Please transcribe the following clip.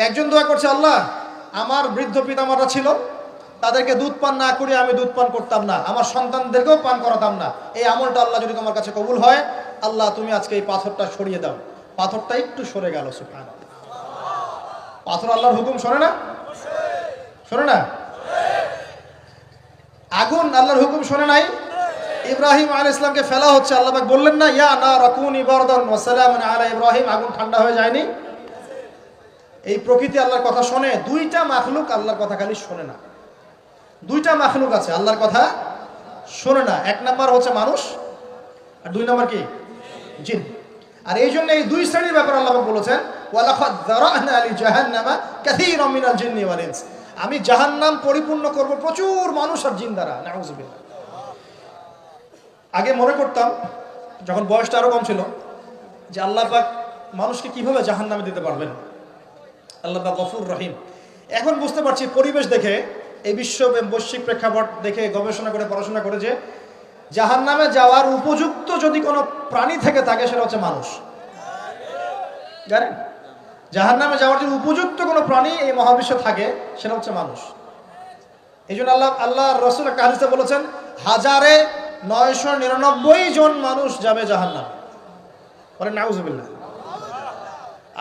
একজন দোয়া করছে, আল্লাহ আমার বৃদ্ধ পিতামাতা ছিল, তাদেরকে দুধ পান না করে আমি দুধ পান করতাম না, আমার সন্তানদেরকেও পান করাতাম না। এই আমলটা আল্লাহ যদি তোমার কাছে কবুল হয়, আল্লাহ তুমি আজকে এই পাথরটা সরিয়ে দাও। পাথরটা একটু সরে গেল। সুবহানাল্লাহ। পাথর আল্লাহর হুকুম শোনে না? শোনে না? আগুন আল্লাহর হুকুম শোনে নাই? ইব্রাহিম আলাইহিস সালামকে ফেলা হচ্ছে, আল্লাহ পাক বললেন না, ইয়া নার কুনি বারদান ওয়া সালামান আলা ইব্রাহিম, আগুন ঠান্ডা হয়ে যায়নি? এই প্রকৃতি আল্লাহর কথা শোনে। দুইটা মাখলুক আল্লাহর কথা খালি শোনে না। দুইটা মাখলুক আছে আল্লাহর কথা শোনে না। এক নাম্বার হচ্ছে মানুষ, আর দুই নাম্বার কি? জিন। আর এই জন্য এই দুই শ্রেণীর ব্যাপারে আল্লাহ পাক বলেছেন, ওয়ালাকাদ যারানা লি জাহান্নামা কাসীরাম মিনাল জিন্নি ওয়াল ইনস, আমি জাহান্নাম পরিপূর্ণ করব প্রচুর মানুষ আর জিন দ্বারা। নাউযুবিল্লাহ। আগে মনে করতাম, যখন বয়সটা আরো কম ছিল, যে আল্লাহ পাক মানুষকে কিভাবে জাহান্নামে দিতে পারবেন। আল্লাহ পাক গফুর রহিম। এখন বুঝতে পারছি, পরিবেশ দেখে, এই বৈশ্বিক প্রেক্ষাপট দেখে, গবেষণা করে, পড়াশোনা করে, যে জাহান্নামে যাওয়ার উপযুক্ত যদি কোনো প্রাণী থেকে থাকে, সেটা হচ্ছে মানুষ। জানেন, জাহান্নামে যাওয়ার জন্য উপযুক্ত কোনো প্রাণী এই মহাবিশ্বে থাকে, সেটা হচ্ছে মানুষ। এই জন্য আল্লাহ রাসূল একটা হাদিসে বলেছেন, 1099 জন মানুষ যাবে জাহান্নামে। বলেন নাউযুবিল্লাহ।